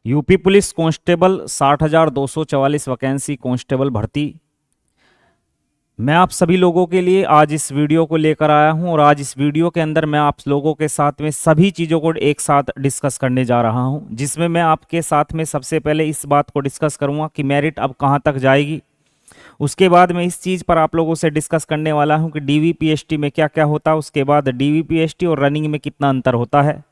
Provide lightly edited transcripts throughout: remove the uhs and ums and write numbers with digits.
UP police constable 60,244 vacancy constable भर्ती। मैं आप सभी लोगों के लिए आज इस वीडियो को लेकर आया हूं और आज इस वीडियो के अंदर मैं आप लोगों के साथ में सभी चीज़ों को एक साथ डिस्कस करने जा रहा हूं, जिसमें मैं आपके साथ में सबसे पहले इस बात को डिस्कस करूंगा कि मेरिट अब कहां तक जाएगी। उसके बाद मैं इस चीज़ पर आप लोगों से डिस्कस करने वाला हूं कि डीवीपीएसटी में क्या क्या होता है, उसके बाद डीवीपीएसटी और रनिंग में कितना अंतर होता है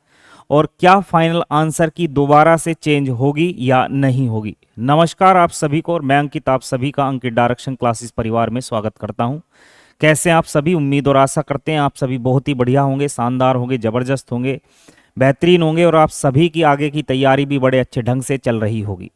और क्या फाइनल आंसर की दोबारा से चेंज होगी या नहीं होगी। नमस्कार आप सभी को, और मैं अंकित आप सभी का अंकित डायरेक्शन क्लासेस परिवार में स्वागत करता हूं। कैसे आप सभी, उम्मीद और आशा करते हैं आप सभी बहुत ही बढ़िया होंगे, शानदार होंगे, ज़बरदस्त होंगे, बेहतरीन होंगे और आप सभी की आगे की तैयारी भी बड़े अच्छे ढंग से चल रही होगी।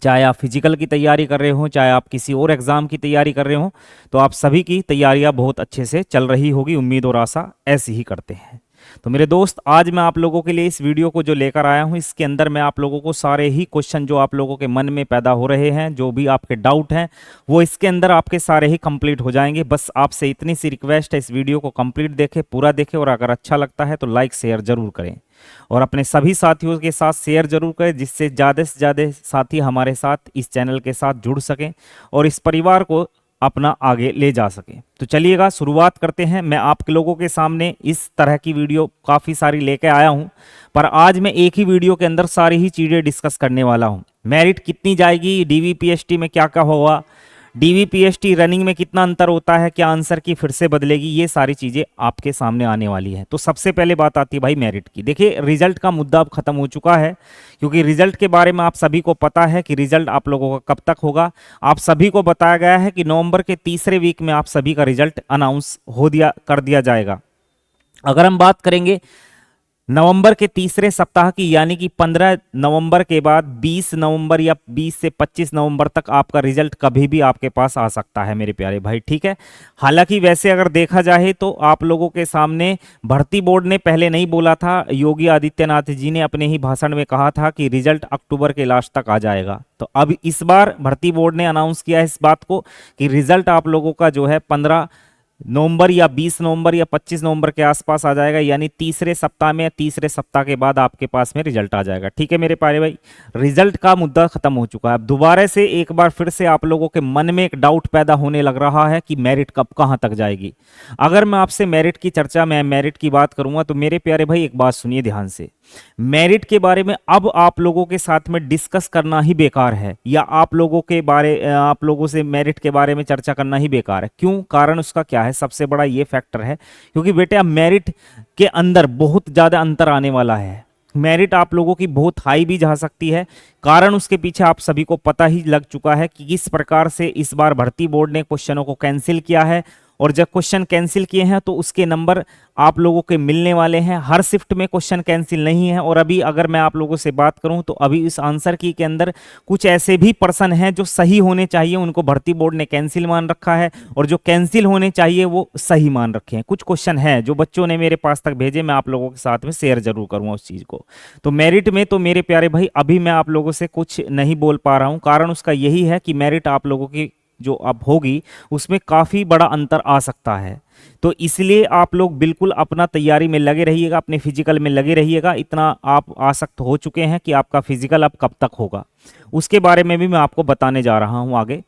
चाहे आप फिजिकल की तैयारी कर रहे हो, चाहे आप किसी और एग्ज़ाम की तैयारी कर रहे हो, तो आप सभी की तैयारियां बहुत अच्छे से चल रही होगी, उम्मीद और आशा ऐसी ही करते हैं। तो मेरे दोस्त, आज मैं आप लोगों के लिए इस वीडियो को जो लेकर आया हूं, इसके अंदर मैं आप लोगों को सारे ही क्वेश्चन जो आप लोगों के मन में पैदा हो रहे हैं, जो भी आपके डाउट हैं, वो इसके अंदर आपके सारे ही कंप्लीट हो जाएंगे। बस आपसे इतनी सी रिक्वेस्ट है, इस वीडियो को कंप्लीट देखें, पूरा देखें, और अगर अच्छा लगता है तो लाइक शेयर जरूर करें और अपने सभी साथियों के साथ शेयर जरूर करें, जिससे ज़्यादा से ज़्यादा साथी हमारे साथ इस चैनल के साथ जुड़ सकें और इस परिवार को अपना आगे ले जा सके। तो चलिएगा शुरुआत करते हैं। मैं आप लोगों के सामने इस तरह की वीडियो काफ़ी सारी लेके आया हूं, पर आज मैं एक ही वीडियो के अंदर सारी ही चीज़ें डिस्कस करने वाला हूं। मेरिट कितनी जाएगी, डीवीपीएसटी में क्या क्या होगा, डीवीपीएसटी रनिंग में कितना अंतर होता है, क्या आंसर की फिर से बदलेगी, ये सारी चीज़ें आपके सामने आने वाली हैं। तो सबसे पहले बात आती है भाई मेरिट की। देखिए, रिजल्ट का मुद्दा अब खत्म हो चुका है, क्योंकि रिजल्ट के बारे में आप सभी को पता है कि रिजल्ट आप लोगों का कब तक होगा। आप सभी को बताया गया है कि नवंबर के तीसरे वीक में आप सभी का रिजल्ट अनाउंस कर दिया जाएगा। अगर हम बात करेंगे नवंबर के तीसरे सप्ताह की, यानी कि 15 नवंबर के बाद 20 नवंबर या 20 से 25 नवंबर तक आपका रिजल्ट कभी भी आपके पास आ सकता है मेरे प्यारे भाई, ठीक है। हालांकि वैसे अगर देखा जाए तो आप लोगों के सामने भर्ती बोर्ड ने पहले नहीं बोला था, योगी आदित्यनाथ जी ने अपने ही भाषण में कहा था कि रिजल्ट अक्टूबर के लास्ट तक आ जाएगा। तो अब इस बार भर्ती बोर्ड ने अनाउंस किया है इस बात को कि रिजल्ट आप लोगों का जो है 15 नवंबर या 20 नवंबर या 25 नवंबर के आसपास आ जाएगा, यानी तीसरे सप्ताह में या तीसरे सप्ताह के बाद आपके पास में रिजल्ट आ जाएगा, ठीक है मेरे प्यारे भाई। रिजल्ट का मुद्दा खत्म हो चुका है। अब दोबारा से एक बार फिर से आप लोगों के मन में एक डाउट पैदा होने लग रहा है कि मेरिट कब कहां तक जाएगी। अगर मैं आपसे मेरिट की चर्चा में मेरिट की बात करूंगा तो मेरे प्यारे भाई एक बात सुनिए ध्यान से। मेरिट के बारे में अब आप लोगों के साथ में डिस्कस करना ही बेकार है, या आप लोगों से मेरिट के बारे में चर्चा करना ही बेकार है। क्यों? कारण उसका क्या है? सबसे बड़ा ये फैक्टर है क्योंकि बेटे अब मेरिट के अंदर बहुत ज्यादा अंतर आने वाला है। मेरिट आप लोगों की बहुत हाई भी जा सकती है। कारण उसके पीछे आप सभी को पता ही लग चुका है कि किस प्रकार से इस बार भर्ती बोर्ड ने क्वेश्चनों को कैंसिल किया है, और जब क्वेश्चन कैंसिल किए हैं तो उसके नंबर आप लोगों के मिलने वाले हैं। हर शिफ्ट में क्वेश्चन कैंसिल नहीं है। और अभी अगर मैं आप लोगों से बात करूं तो अभी इस आंसर की के अंदर कुछ ऐसे भी पर्सन हैं जो सही होने चाहिए, उनको भर्ती बोर्ड ने कैंसिल मान रखा है, और जो कैंसिल होने चाहिए वो सही मान रखे हैं। कुछ क्वेश्चन हैं जो बच्चों ने मेरे पास तक भेजे, मैं आप लोगों के साथ में शेयर जरूर करूंगा उस चीज़ को। तो मेरिट में तो मेरे प्यारे भाई अभी मैं आप लोगों से कुछ नहीं बोल पा रहा हूँ। कारण उसका यही है कि मेरिट आप लोगों की जो अब होगी उसमें काफ़ी बड़ा अंतर आ सकता है। तो इसलिए आप लोग बिल्कुल अपना तैयारी में लगे रहिएगा, अपने फिजिकल में लगे रहिएगा। इतना आप आसक्त हो चुके हैं कि आपका फिजिकल अब कब तक होगा उसके बारे में भी मैं आपको बताने जा रहा हूं आगे।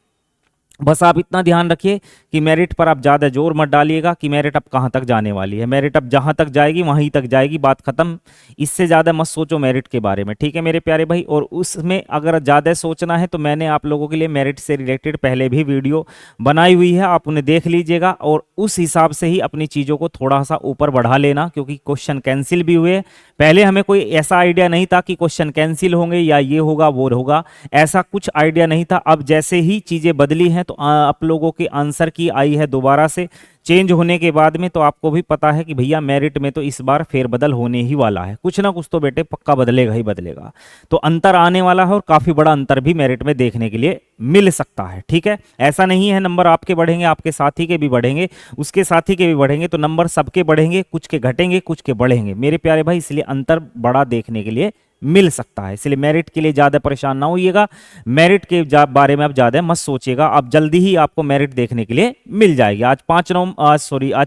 बस आप इतना ध्यान रखिए कि मेरिट पर आप ज़्यादा जोर मत डालिएगा कि मेरिट अब कहाँ तक जाने वाली है। मेरिट अब जहाँ तक जाएगी वहीं तक जाएगी, बात खत्म। इससे ज़्यादा मत सोचो मेरिट के बारे में, ठीक है मेरे प्यारे भाई। और उसमें अगर ज़्यादा सोचना है तो मैंने आप लोगों के लिए मेरिट से रिलेटेड पहले भी वीडियो बनाई हुई है, आप उन्हें देख लीजिएगा और उस हिसाब से ही अपनी चीज़ों को थोड़ा सा ऊपर बढ़ा लेना, क्योंकि क्वेश्चन कैंसिल भी हुए। पहले हमें कोई ऐसा आइडिया नहीं था कि क्वेश्चन कैंसिल होंगे या ये होगा वो होगा, ऐसा कुछ आइडिया नहीं था। अब जैसे ही चीज़ें बदली हैं तो आप लोगों के आंसर की आई है दोबारा से चेंज होने के बाद में, तो आपको भी पता है कि भैया मेरिट में तो इस बार फेरबदल होने ही वाला है। कुछ ना कुछ तो बेटे पक्का बदलेगा ही बदलेगा। तो अंतर आने वाला है और काफ़ी बड़ा अंतर भी मेरिट में देखने के लिए मिल सकता है, ठीक है। ऐसा नहीं है नंबर आपके बढ़ेंगे, आपके साथी के भी बढ़ेंगे, उसके साथी के भी बढ़ेंगे, तो नंबर सबके बढ़ेंगे, कुछ के घटेंगे कुछ के बढ़ेंगे मेरे प्यारे भाई। इसलिए अंतर बड़ा देखने के लिए मिल सकता है, इसलिए मेरिट के लिए ज़्यादा परेशान ना होइएगा। मेरिट के बारे में आप ज़्यादा मत सोचिएगा, अब जल्दी ही आपको मेरिट देखने के लिए मिल जाएगी। आज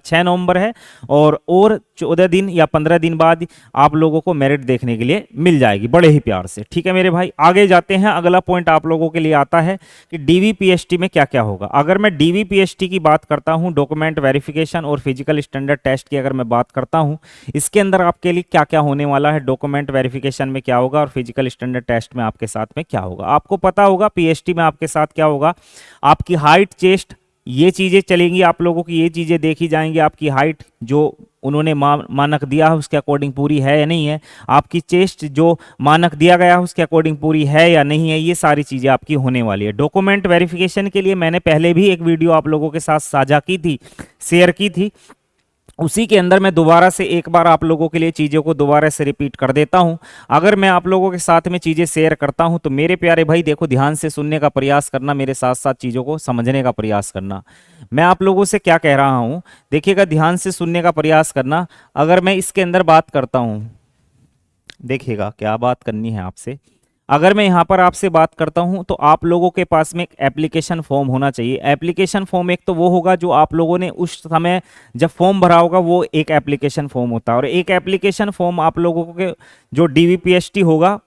6 नवंबर है और 14 दिन या 15 दिन बाद आप लोगों को मेरिट देखने के लिए मिल जाएगी बड़े ही प्यार से। ठीक है मेरे भाई, आगे जाते हैं। अगला पॉइंट आप लोगों के लिए आता है कि डीवीपीएसटी में क्या क्या होगा। अगर मैं डीवीपीएसटी की बात करता हूं, डॉक्यूमेंट वेरिफिकेशन और फिजिकल स्टैंडर्ड टेस्ट की अगर मैं बात करता हूं, इसके अंदर आपके लिए क्या क्या होने वाला है, डॉक्यूमेंट वेरिफिकेशन में क्या होगा और फिजिकल स्टैंडर्ड टेस्ट में आपके साथ में क्या होगा। आपको पता होगा पीएसटी में आपके साथ क्या होगा, आपकी हाइट, चेस्ट, ये चीजें चलेंगी आप लोगों की, ये चीजें देखी जाएंगी। आपकी हाइट जो उन्होंने मानक दिया है उसके अकॉर्डिंग पूरी है या नहीं है, आपकी चेस्ट जो मानक दिया गया है उसके अकॉर्डिंग पूरी है या नहीं है, ये सारी चीजें आपकी होने वाली है। डॉक्यूमेंट वेरिफिकेशन के लिए मैंने पहले भी एक वीडियो आप लोगों के साथ साझा की थी, शेयर की थी, उसी के अंदर मैं दोबारा से एक बार आप लोगों के लिए चीज़ों को दोबारा से रिपीट कर देता हूं। अगर मैं आप लोगों के साथ में चीज़ें शेयर करता हूं तो मेरे प्यारे भाई देखो, ध्यान से सुनने का प्रयास करना, मेरे साथ साथ चीज़ों को समझने का प्रयास करना। मैं आप लोगों से क्या कह रहा हूं, देखिएगा, ध्यान से सुनने का प्रयास करना। अगर मैं इसके अंदर बात करता हूं, देखिएगा क्या बात करनी है आपसे। अगर मैं यहाँ पर आपसे बात करता हूँ तो आप लोगों के पास में एक एप्लीकेशन फॉर्म होना चाहिए। एप्लीकेशन फॉर्म एक तो वो होगा जो आप लोगों ने उस समय जब फॉर्म भरा होगा, वो एक एप्लीकेशन फॉर्म होता है। और एक एप्लीकेशन फॉर्म आप लोगों के जो डीवीपीएसटी होगा,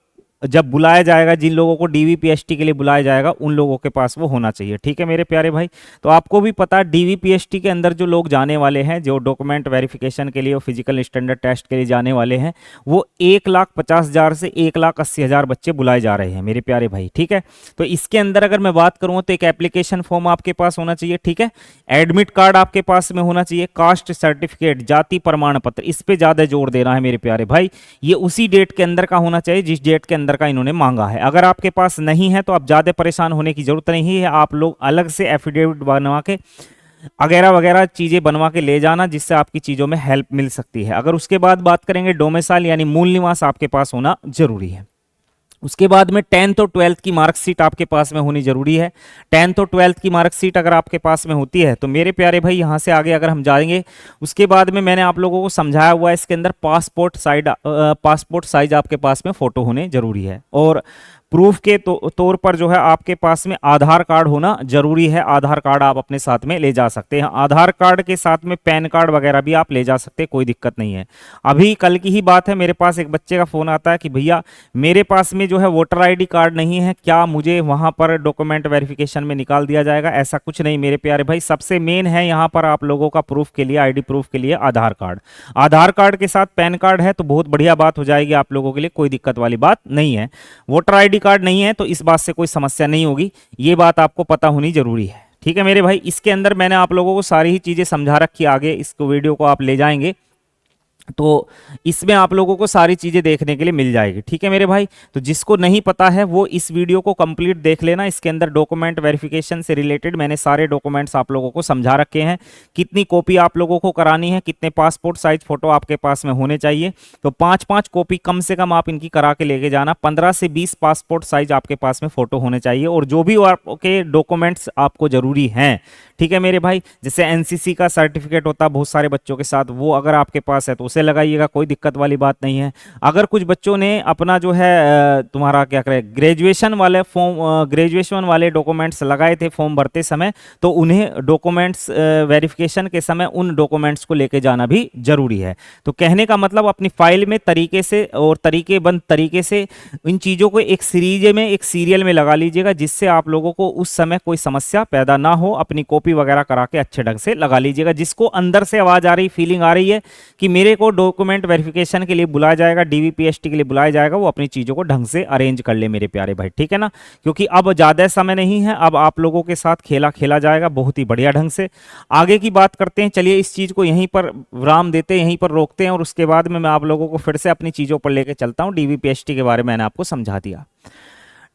जब बुलाया जाएगा, जिन लोगों को डीवीपीएसटी के लिए बुलाया जाएगा उन लोगों के पास वो होना चाहिए। ठीक है मेरे प्यारे भाई, तो आपको भी पता है डीवीपीएसटी के अंदर जो लोग जाने वाले हैं, जो डॉक्यूमेंट वेरिफिकेशन के लिए और फिजिकल स्टैंडर्ड टेस्ट के लिए जाने वाले हैं, वो 1,50,000 से 1,80,000 बच्चे बुलाए जा रहे हैं मेरे प्यारे भाई। ठीक है, तो इसके अंदर अगर मैं बात करूँ तो एक एप्लीकेशन फॉर्म आपके पास होना चाहिए। ठीक है, एडमिट कार्ड आपके पास में होना चाहिए, कास्ट सर्टिफिकेट, जाति प्रमाण पत्र, इस पे ज्यादा जोर देना है मेरे प्यारे भाई। ये उसी डेट के अंदर का होना चाहिए जिस डेट के अंदर का इन्होंने मांगा है। अगर आपके पास नहीं है तो आप ज्यादा परेशान होने की जरूरत नहीं है, आप लोग अलग से एफिडेविट बनवा के वगैरह वगैरह चीजें बनवा के ले जाना, जिससे आपकी चीजों में हेल्प मिल सकती है। अगर उसके बाद बात करेंगे, डोमिसाइल यानी मूल निवास आपके पास होना जरूरी है। उसके बाद में 10th और 12th की मार्कशीट आपके पास में होनी जरूरी है। 10th और 12th की मार्कशीट अगर आपके पास में होती है तो मेरे प्यारे भाई यहाँ से आगे अगर हम जाएंगे, उसके बाद में मैंने आप लोगों को समझाया हुआ है इसके अंदर पासपोर्ट साइज आपके पास में फोटो होने जरूरी है। और प्रूफ के तौर पर जो है आपके पास में आधार कार्ड होना जरूरी है। आधार कार्ड आप अपने साथ में ले जा सकते हैं। आधार कार्ड के साथ में पैन कार्ड वगैरह भी आप ले जा सकते हैं, कोई दिक्कत नहीं है। अभी कल की ही बात है, मेरे पास एक बच्चे का फोन आता है कि भैया मेरे पास में जो है वोटर आईडी कार्ड नहीं है, क्या मुझे वहां पर डॉक्यूमेंट वेरिफिकेशन में निकाल दिया जाएगा? ऐसा कुछ नहीं मेरे प्यारे भाई, सबसे मेन है यहाँ पर आप लोगों का प्रूफ के लिए, आईडी प्रूफ के लिए आधार कार्ड। आधार कार्ड के साथ पैन कार्ड है तो बहुत बढ़िया बात हो जाएगी आप लोगों के लिए, कोई दिक्कत वाली बात नहीं है। वोटर आईडी कार्ड नहीं है तो इस बात से कोई समस्या नहीं होगी, ये बात आपको पता होनी जरूरी है। ठीक है मेरे भाई, इसके अंदर मैंने आप लोगों को सारी ही चीजें समझा रखी, आगे इसको वीडियो को आप ले जाएंगे तो इसमें आप लोगों को सारी चीजें देखने के लिए मिल जाएगी। ठीक है मेरे भाई, तो जिसको नहीं पता है वो इस वीडियो को कंप्लीट देख लेना। इसके अंदर डॉक्यूमेंट वेरिफिकेशन से रिलेटेड मैंने सारे डॉक्यूमेंट्स आप लोगों को समझा रखे हैं, कितनी कॉपी आप लोगों को करानी है, कितने पासपोर्ट साइज फोटो आपके पास में होने चाहिए। तो 5-5 कॉपी कम से कम आप इनकी करा के लेके जाना। 15 से 20 पासपोर्ट साइज आपके पास में फोटो होने चाहिए, और जो भी आपके डॉक्यूमेंट्स आपको जरूरी हैं। ठीक है मेरे भाई, जैसे एनसीसी का सर्टिफिकेट होता है बहुत सारे बच्चों के साथ, वो अगर आपके पास है तो उसे लगाइएगा, कोई दिक्कत वाली बात नहीं है। अगर कुछ बच्चों ने अपना जो है तुम्हारा क्या करें ग्रेजुएशन वाले डॉक्यूमेंट्स लगाए थे फॉर्म भरते समय, तो उन्हें डॉक्यूमेंट्स वेरिफिकेशन के समय उन डॉक्यूमेंट्स को लेके जाना भी जरूरी है। तो कहने का मतलब अपनी फाइल में तरीके से और तरीकेबंद तरीके से इन चीज़ों को एक सीरीज में, एक सीरियल में लगा लीजिएगा, जिससे आप लोगों को उस समय कोई समस्या पैदा ना हो। अपनी कॉपी वगैरह करा के अच्छे ढंग से लगा लीजिएगा। जिसको अंदर से आवाज आ रही, फीलिंग आ रही है कि मेरे को डॉक्यूमेंट वेरिफिकेशन के लिए बुलाया जाएगा, डीवीपीएसटी के लिए बुलाया जाएगा, वो अपनी चीजों को ढंग से अरेंज कर ले मेरे प्यारे भाई। ठीक है ना, क्योंकि अब ज्यादा समय नहीं है, अब आप लोगों के साथ खेला खेला जाएगा बहुत ही बढ़िया ढंग से। आगे की बात करते हैं, चलिए इस चीज को यहीं पर विराम देते हैं, यहीं पर रोकते हैं, और उसके बाद में मैं आप लोगों को फिर से अपनी चीजों पर लेके चलता हूं। डीवीपीएसटी के बारे में मैंने आपको समझा दिया।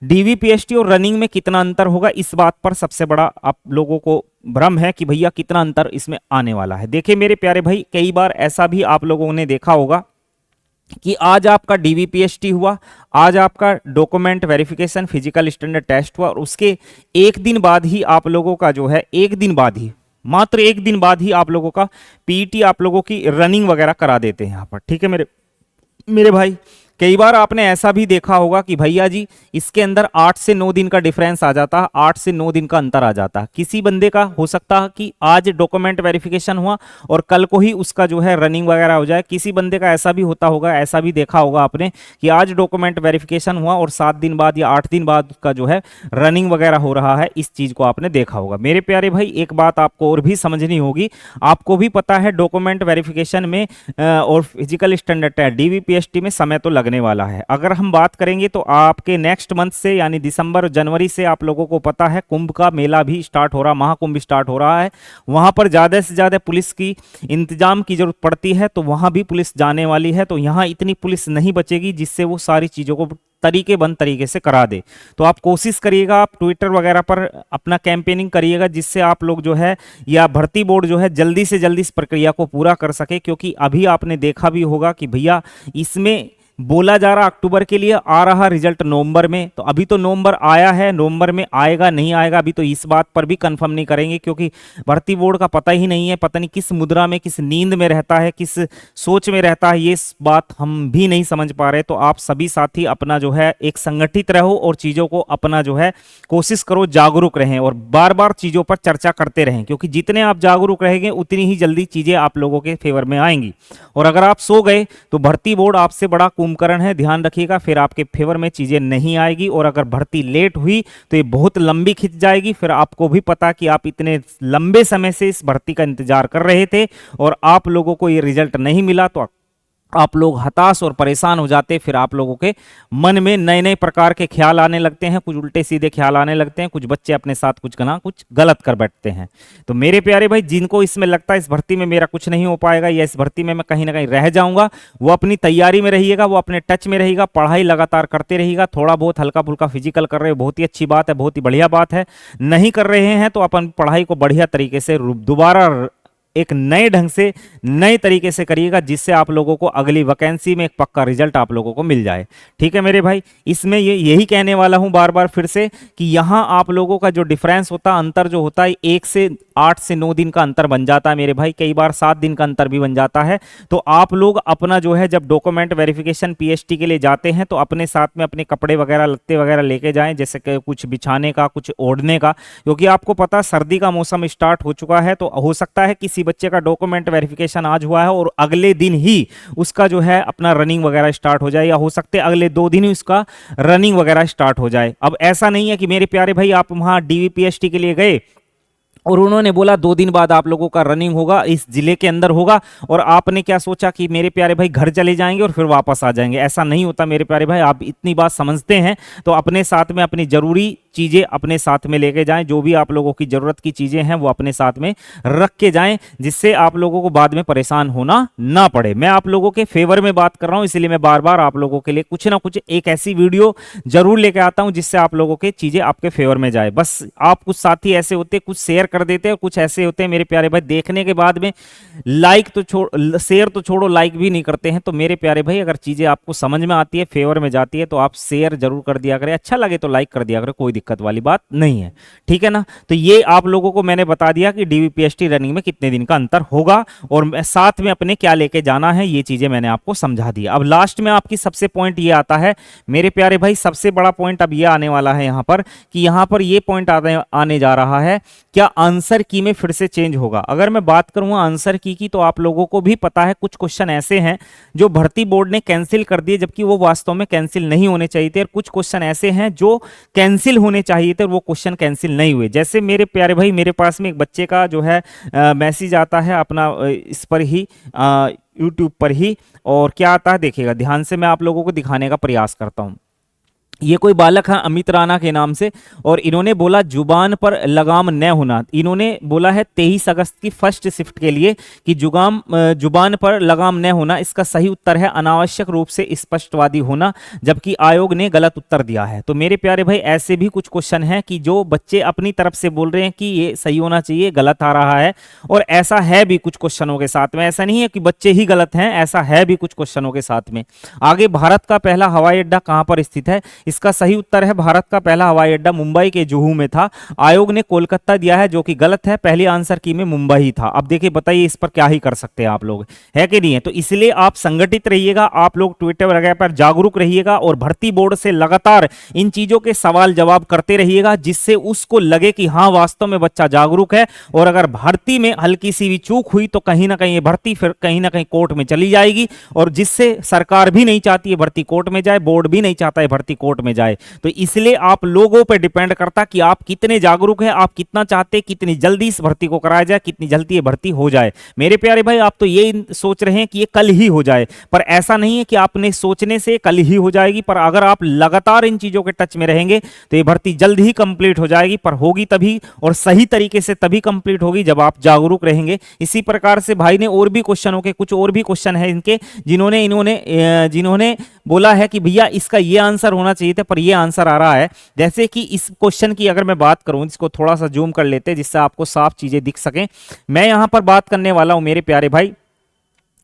डीवीपीएसटी और रनिंग में कितना अंतर होगा, इस बात पर सबसे बड़ा आप लोगों को भ्रम है कि भैया कितना अंतर इसमें आने वाला है। देखिए मेरे प्यारे भाई, कई बार ऐसा भी आप लोगों ने देखा होगा कि आज आपका डीवीपीएसटी हुआ, आज आपका document verification physical standard test हुआ, और उसके एक दिन बाद ही आप लोगों का जो है, एक दिन बाद ही, मात्र एक दिन बाद ही आप लोगों का पीईटी, आप लोगों की रनिंग वगैरह करा देते हैं यहाँ पर। ठीक है मेरे भाई, कई बार आपने ऐसा भी देखा होगा कि भैया जी इसके अंदर 8 से 9 दिन का डिफरेंस आ जाता है, 8 से 9 दिन का अंतर आ जाता है। किसी बंदे का हो सकता है कि आज डॉक्यूमेंट वेरिफिकेशन हुआ और कल को ही उसका जो है रनिंग वगैरह हो जाए। किसी बंदे का ऐसा भी होता होगा, ऐसा भी देखा होगा आपने कि आज डॉक्यूमेंट वेरिफिकेशन हुआ और 7 दिन बाद या 8 दिन बाद उसका जो है रनिंग वगैरह हो रहा है। इस चीज को आपने देखा होगा। मेरे प्यारे भाई एक बात आपको और भी समझनी होगी, आपको भी पता है डॉक्यूमेंट वेरिफिकेशन में और फिजिकल स्टैंडर्ड टेस्ट डीवीपीएसटी में समय तो लगने वाला है। अगर हम बात करेंगे तो आपके नेक्स्ट मंथ से यानी दिसंबर और जनवरी से आप लोगों को पता है कुंभ का मेला भी स्टार्ट हो रहा, महाकुंभ स्टार्ट हो रहा है। वहां पर ज्यादा से ज्यादा पुलिस की इंतजाम की जरूरत पड़ती है, तो वहां भी पुलिस जाने वाली है। तो यहाँ इतनी पुलिस नहीं बचेगी जिससे वो सारी चीजों को तरीके बंद तरीके से करा दे। तो आप कोशिश करिएगा, आप ट्विटर वगैरह पर अपना कैंपेनिंग करिएगा जिससे आप लोग जो है या भर्ती बोर्ड जो है जल्दी से जल्दी इस प्रक्रिया को पूरा कर सके। क्योंकि अभी आपने देखा भी होगा कि भैया इसमें बोला जा रहा अक्टूबर के लिए, आ रहा रिजल्ट नवंबर में। तो अभी तो नवंबर आया है, नवंबर में आएगा नहीं आएगा अभी तो इस बात पर भी कंफर्म नहीं करेंगे, क्योंकि भर्ती बोर्ड का पता ही नहीं है, पता नहीं किस मुद्रा में, किस नींद में रहता है, किस सोच में रहता है, ये बात हम भी नहीं समझ पा रहे। तो आप सभी साथी अपना जो है एक संगठित रहो और चीज़ों को अपना जो है कोशिश करो जागरूक रहें और बार बार चीज़ों पर चर्चा करते रहें, क्योंकि जितने आप जागरूक रहेंगे उतनी ही जल्दी चीज़ें आप लोगों के फेवर में आएंगी। और अगर आप सो गए तो भर्ती बोर्ड आपसे बड़ा कुंभकर्ण है, ध्यान रखिएगा, फिर आपके फेवर में चीजें नहीं आएगी। और अगर भर्ती लेट हुई तो ये बहुत लंबी खिंच जाएगी। फिर आपको भी पता कि आप इतने लंबे समय से इस भर्ती का इंतजार कर रहे थे और आप लोगों को ये रिजल्ट नहीं मिला, तो आप लोग हताश और परेशान हो जाते। फिर आप लोगों के मन में नए नए प्रकार के ख्याल आने लगते हैं, कुछ उल्टे सीधे ख्याल आने लगते हैं, कुछ बच्चे अपने साथ कुछ गलत कर बैठते हैं। तो मेरे प्यारे भाई जिनको इसमें लगता है इस भर्ती में मेरा कुछ नहीं हो पाएगा या इस भर्ती में मैं कहीं ना कहीं रह जाऊंगा, वो अपनी तैयारी में रहिएगा, वो अपने टच में रहेगा, पढ़ाई लगातार करते रहिएगा। थोड़ा बहुत हल्का फुल्का फिजिकल कर रहे हो, बहुत ही अच्छी बात है, बहुत ही बढ़िया बात है। नहीं कर रहे हैं तो अपन पढ़ाई को बढ़िया तरीके से दोबारा एक नए ढंग से नए तरीके से करिएगा, जिससे आप लोगों को अगली वैकेंसी में एक पक्का रिजल्ट आप लोगों को मिल जाए। ठीक है मेरे भाई, इसमें यही कहने वाला हूं बार बार फिर से कि यहां आप लोगों का जो डिफरेंस होता है, अंतर जो होता है 1 से 8 से 9 दिन का अंतर बन जाता है मेरे भाई, कई बार 7 दिन का अंतर भी बन जाता है। तो आप लोग अपना जो है जब डॉक्यूमेंट वेरिफिकेशन पीएचटी के लिए जाते हैं तो अपने साथ में अपने कपड़े वगैरह लत्ते वगैरह लेके जाएं, जैसे कि कुछ बिछाने का, कुछ ओढ़ने का, क्योंकि आपको पता सर्दी का मौसम स्टार्ट हो चुका है। तो हो सकता है किसी बच्चे का डॉक्यूमेंट वेरिफिकेशन आज हुआ है और अगले दिन ही उसका जो है अपना रनिंग वगैरह स्टार्ट हो जाए, या हो सकते अगले 2 दिन ही उसका रनिंग वगैरह स्टार्ट हो जाए। अब ऐसा नहीं है कि मेरे प्यारे भाई आप वहां डीवीपीएसटी के लिए गए और उन्होंने बोला 2 दिन बाद आप लोगों का रनिंग होगा, इस जिले के अंदर होगा, और आपने क्या सोचा कि मेरे प्यारे भाई घर चले जाएंगे और फिर वापस आ जाएंगे। ऐसा नहीं होता मेरे प्यारे भाई, आप इतनी बात समझते हैं तो अपने साथ में अपनी जरूरी चीजें अपने साथ में लेके जाएं, जो भी आप लोगों की जरूरत की चीजें हैं वो अपने साथ में रख के जाएं, जिससे आप लोगों को बाद में परेशान होना ना पड़े। मैं आप लोगों के फेवर में बात कर रहा हूं, इसलिए मैं बार बार आप लोगों के लिए कुछ ना कुछ एक ऐसी वीडियो जरूर लेके आता हूं जिससे आप लोगों की चीजें आपके फेवर में जाए। बस आप कुछ साथी ऐसे होते कुछ शेयर कर देते हैं, कुछ ऐसे होते हैं मेरे प्यारे भाई देखने के बाद में लाइक तो शेयर तो छोड़ो, लाइक भी नहीं करते हैं। तो मेरे प्यारे भाई अगर चीजें आपको समझ में आती है, फेवर में जाती है, तो आप शेयर जरूर कर दिया करें, अच्छा लगे तो लाइक कर दिया करें, कोई दिक्कत वाली बात नहीं है। ठीक है ना। तो ये आप लोगों को मैंने बता दिया कि डीवीपीएसटी रनिंग में कितने दिन का अंतर होगा और साथ में अपने क्या लेके जाना है, ये चीजें मैंने आपको समझा दी। अब लास्ट में आपकी सबसे पॉइंट ये आता है मेरे प्यारे भाई, सबसे बड़ा पॉइंट अब ये आने वाला है यहां पर कि यहां पर ये पॉइंट आने जा रहा है, क्या आंसर की में फिर से चेंज होगा। अगर मैं बात करूं आंसर की तो आप लोगों को भी पता है कुछ क्वेश्चन ऐसे हैं जो भर्ती बोर्ड ने कैंसिल कर दिए, जबकि वो वास्तव में कैंसिल नहीं होने चाहिए थे, और कुछ क्वेश्चन ऐसे हैं जो कैंसिल होने चाहिए थे, वो क्वेश्चन कैंसिल नहीं हुए। जैसे मेरे प्यारे भाई मेरे पास में एक बच्चे का जो है मैसेज आता है अपना इस पर ही यूट्यूब पर ही, और क्या आता है देखिएगा ध्यान से, मैं आप लोगों को दिखाने का प्रयास करता हूं। ये कोई बालक है अमित राणा के नाम से, और इन्होंने बोला जुबान पर लगाम न होना। इन्होंने बोला है 23 अगस्त की फर्स्ट शिफ्ट के लिए कि जुबान पर लगाम न होना, इसका सही उत्तर है अनावश्यक रूप से स्पष्टवादी होना, जबकि आयोग ने गलत उत्तर दिया है। तो मेरे प्यारे भाई ऐसे भी कुछ क्वेश्चन हैं कि जो बच्चे अपनी तरफ से बोल रहे हैं कि ये सही होना चाहिए, गलत आ रहा है, और ऐसा है भी कुछ क्वेश्चनों के साथ में। ऐसा नहीं है कि बच्चे ही गलत हैं, ऐसा है भी कुछ क्वेश्चनों के साथ में। आगे, भारत का पहला हवाई अड्डा कहां पर स्थित है, इसका सही उत्तर है भारत का पहला हवाई अड्डा मुंबई के जुहू में था। आयोग ने कोलकाता दिया है जो कि गलत है, पहली आंसर की में मुंबई ही था। अब देखिए बताइए इस पर क्या ही कर सकते हैं आप लोग, है कि नहीं है। तो इसलिए आप संगठित रहिएगा, आप लोग ट्विटर वगैरह पर जागरूक रहिएगा और भर्ती बोर्ड से लगातार इन चीजों के सवाल जवाब करते रहिएगा, जिससे उसको लगे कि हाँ वास्तव में बच्चा जागरूक है। और अगर भर्ती में हल्की सी भी चूक हुई तो कहीं ना कहीं ये भर्ती फिर कहीं ना कहीं कोर्ट में चली जाएगी, और जिससे सरकार भी नहीं चाहती है भर्ती कोर्ट में जाए, बोर्ड भी नहीं चाहता है भर्ती कोर्ट में जाए। तो इसलिए आप लोगों पर डिपेंड करता कि आप कितने जागरूक हैं, आप कितना चाहते हैं कितनी जल्दी इस भर्ती को कराया जाए, कितनी जल्दी ये भर्ती हो जाए। मेरे प्यारे भाई आप तो ये सोच रहे हैं कि ये कल ही हो जाए, पर ऐसा नहीं है कि आपने सोचने से कल ही हो जाएगी। पर अगर आप लगातार इन चीजों के टच में रहेंगे तो ये भर्ती जल्द ही कंप्लीट हो जाएगी, पर होगी तभी और सही तरीके से तभी कंप्लीट होगी जब आप जागरूक रहेंगे। इसी प्रकार से भाई ने और भी क्वेश्चनों के कुछ और भी क्वेश्चन है इनके, जिन्होंने बोला है कि भैया इसका ये आंसर होना चाहिए था पर ये आंसर आ रहा है। जैसे कि इस क्वेश्चन की अगर मैं बात करूं, इसको थोड़ा सा जूम कर लेते हैं जिससे आपको साफ चीजें दिख सकें। मैं यहां पर बात करने वाला हूं मेरे प्यारे भाई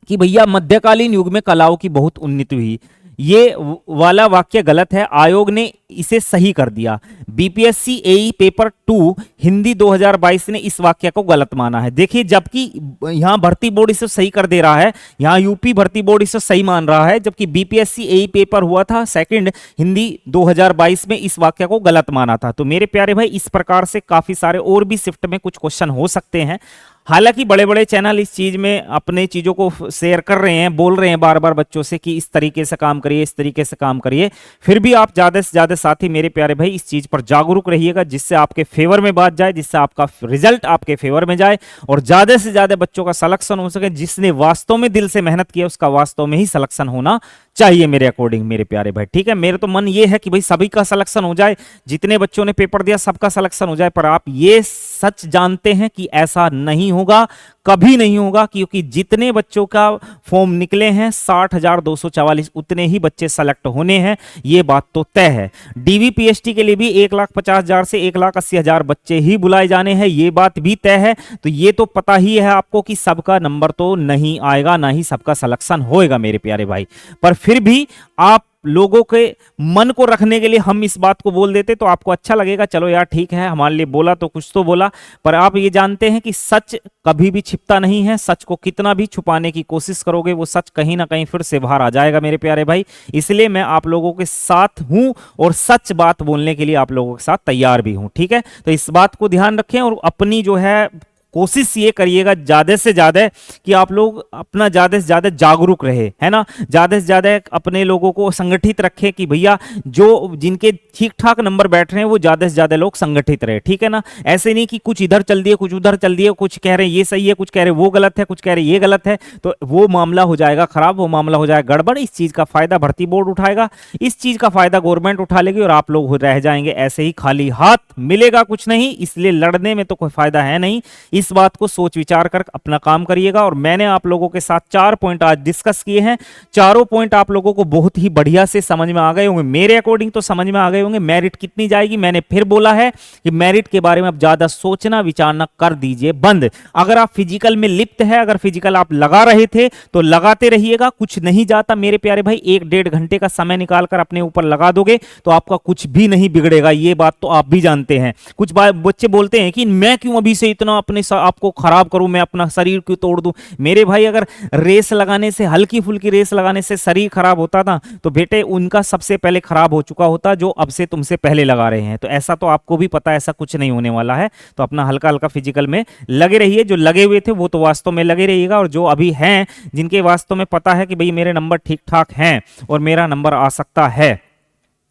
कि भैया मध्यकालीन युग में कलाओं की बहुत उन्नति हुई। ये वाला वाक्य गलत है, आयोग ने इसे सही कर दिया। बीपीएससी एई पेपर 2 हिंदी 2022 ने इस वाक्य को गलत माना है। देखिए जबकि यहां भर्ती बोर्ड इसे सही कर दे रहा है, यहां यूपी भर्ती बोर्ड इसे सही मान रहा है, जबकि बीपीएससी एई पेपर हुआ था सेकंड हिंदी 2022 में इस वाक्य को गलत माना था। तो मेरे प्यारे भाई इस प्रकार से काफी सारे और भी शिफ्ट में कुछ क्वेश्चन हो सकते हैं। हालांकि बड़े बड़े चैनल इस चीज में अपने चीजों को शेयर कर रहे हैं, बोल रहे हैं बार बार बच्चों से कि इस तरीके से काम करिए, इस तरीके से काम करिए। फिर भी आप ज्यादा से ज्यादा साथी मेरे प्यारे भाई इस चीज पर जागरूक रहिएगा, जिससे आपके फेवर में बात जाए, जिससे आपका रिजल्ट आपके फेवर में जाए और ज्यादा से ज्यादा बच्चों का सिलेक्शन हो सके। जिसने वास्तव में दिल से मेहनत किया उसका वास्तव में ही सिलेक्शन होना चाहिए मेरे अकॉर्डिंग मेरे प्यारे भाई, ठीक है। मेरे तो मन ये है कि भाई सभी का सिलेक्शन हो जाए, जितने बच्चों ने पेपर दिया सबका सिलेक्शन हो जाए। पर आप ये सच जानते हैं कि ऐसा नहीं होगा, कभी नहीं होगा, क्योंकि जितने बच्चों का फॉर्म निकले हैं 60,244 उतने ही बच्चे सेलेक्ट होने हैं, ये बात तो तय है। डीवीपीएसटी के लिए भी 1,50,000 से 1,80,000 बच्चे ही बुलाए जाने हैं, ये बात भी तय है। तो ये तो पता ही है आपको कि सबका नंबर तो नहीं आएगा, ना ही सबका सिलेक्शन होएगा मेरे प्यारे भाई। पर फिर भी आप लोगों के मन को रखने के लिए हम इस बात को बोल देते तो आपको अच्छा लगेगा, चलो यार ठीक है हमारे लिए बोला तो कुछ तो बोला। पर आप ये जानते हैं कि सच कभी भी छिपता नहीं है, सच को कितना भी छुपाने की कोशिश करोगे वो सच कहीं ना कहीं फिर से बाहर आ जाएगा मेरे प्यारे भाई। इसलिए मैं आप लोगों के साथ हूं और सच बात बोलने के लिए आप लोगों के साथ तैयार भी हूं, ठीक है। तो इस बात को ध्यान रखें और अपनी जो है कोशिश ये करिएगा ज्यादा से ज्यादा कि आप लोग अपना ज्यादा से ज्यादा जागरूक रहे, है ना। ज्यादा से ज्यादा अपने लोगों को संगठित रखें कि भैया जो जिनके ठीक ठाक नंबर बैठ रहे हैं वो ज्यादा से ज्यादा लोग संगठित रहे, ठीक है ना। ऐसे नहीं कि कुछ इधर चल दिए कुछ उधर चल दिए, कुछ कह रहे हैं ये सही है, कुछ कह रहे हैं वो गलत है, कुछ कह रहे हैं ये गलत है, तो वो मामला हो जाएगा खराब, वो मामला हो जाएगा गड़बड़। इस चीज का फायदा भर्ती बोर्ड उठाएगा, इस चीज का फायदा गवर्नमेंट उठा लेगी और आप लोग रह जाएंगे ऐसे ही खाली हाथ, मिलेगा कुछ नहीं। इसलिए लड़ने में तो कोई फायदा है नहीं। इस बात को सोच विचार कर अपना काम करिएगा। और मैंने आप लोगों के साथ 4 पॉइंट आज डिस्कस किए हैं, चारों पॉइंट आप लोगों को बहुत ही बढ़िया से समझ में आ गए होंगे, मेरे अकॉर्डिंग तो समझ में आ गए होंगे। मेरिट कितनी जाएगी, मैंने फिर बोला है कि मेरिट के बारे में अब ज्यादा सोचना विचारना कर दीजिए बंद। अगर आप फिजिकल में लिप्त है, अगर फिजिकल आप लगा रहे थे तो लगाते रहिएगा, कुछ नहीं जाता मेरे प्यारे भाई। 1-1.5 घंटे का समय निकालकर अपने ऊपर लगा दोगे तो आपका कुछ भी नहीं बिगड़ेगा, ये बात तो आप भी जानते हैं। कुछ बच्चे बोलते हैं कि मैं क्यों अभी से इतना अपने आपको खराब करूं, मैं अपना शरीर क्यों तोड़ दूं। मेरे भाई अगर रेस लगाने से, हल्की फुल्की रेस लगाने से शरीर खराब होता था तो बेटे उनका सबसे पहले खराब हो चुका होता जो अब से तुमसे पहले लगा रहे हैं। तो ऐसा तो आपको भी पता है, ऐसा कुछ नहीं होने वाला है। तो अपना हल्का हल्का फिजिकल में लगे रहिए, जो लगे हुए थे वो तो वास्तव में लगे रहिएगा, और जो अभी हैं जिनके वास्तव में पता है कि भाई मेरे नंबर ठीक ठाक हैं और मेरा नंबर आ सकता है,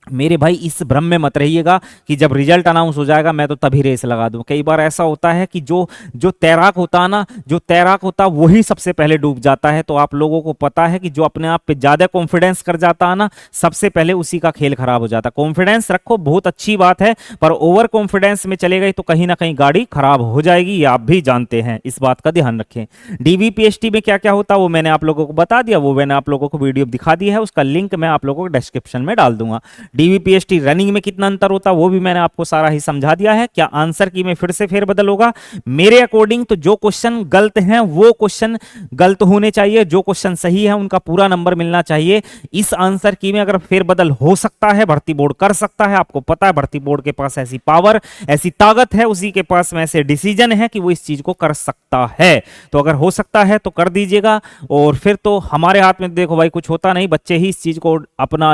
मेरे भाई इस भ्रम में मत रहिएगा कि जब रिजल्ट अनाउंस हो जाएगा मैं तो तभी रेस लगा दूं। कई बार ऐसा होता है कि जो तैराक होता है ना, जो तैराक होता है वही सबसे पहले डूब जाता है। तो आप लोगों को पता है कि जो अपने आप पे ज्यादा कॉन्फिडेंस कर जाता है ना, सबसे पहले उसी का खेल खराब हो जाता है। कॉन्फिडेंस रखो, बहुत अच्छी बात है, पर ओवर कॉन्फिडेंस में चले गए तो कहीं ना कहीं गाड़ी खराब हो जाएगी, ये आप भी जानते हैं, इस बात का ध्यान रखें। डीवीपीएसटी में क्या क्या होता है वो मैंने आप लोगों को बता दिया, वो मैंने आप लोगों को वीडियो दिखा दी है, उसका लिंक मैं आप लोगों को डिस्क्रिप्शन में डाल दूंगा, डीवीपीएसटी रनिंग में कितना अंतर होता है वो भी मैंने आपको सारा ही समझा दिया है। क्या आंसर की में फिर से फेरबदल होगा? मेरे अकॉर्डिंग तो जो क्वेश्चन गलत हैं वो क्वेश्चन गलत होने चाहिए, जो क्वेश्चन सही है उनका पूरा नंबर मिलना चाहिए। इस आंसर की में अगर फेरबदल हो सकता है, भर्ती बोर्ड कर सकता है, आपको पता है भर्ती बोर्ड के पास ऐसी पावर, ऐसी ताकत है, उसी के पास में ऐसे डिसीजन है कि वो इस चीज को कर सकता है। तो अगर हो सकता है तो कर दीजिएगा, और फिर तो हमारे हाथ में देखो भाई कुछ होता नहीं, बच्चे ही इस चीज को अपना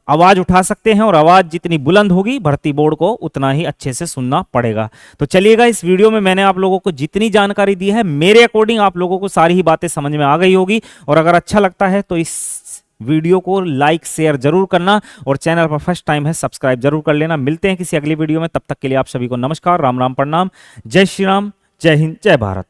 आवाज उठा सकते हैं, और आवाज जितनी बुलंद होगी भर्ती बोर्ड को उतना ही अच्छे से सुनना पड़ेगा। तो चलिएगा, इस वीडियो में मैंने आप लोगों को जितनी जानकारी दी है मेरे अकॉर्डिंग आप लोगों को सारी ही बातें समझ में आ गई होगी। और अगर अच्छा लगता है तो इस वीडियो को लाइक शेयर जरूर करना, और चैनल पर फर्स्ट टाइम है सब्सक्राइब जरूर कर लेना। मिलते हैं किसी अगली वीडियो में, तब तक के लिए आप सभी को नमस्कार, राम राम, प्रणाम, जय श्री राम, जय हिंद, जय भारत।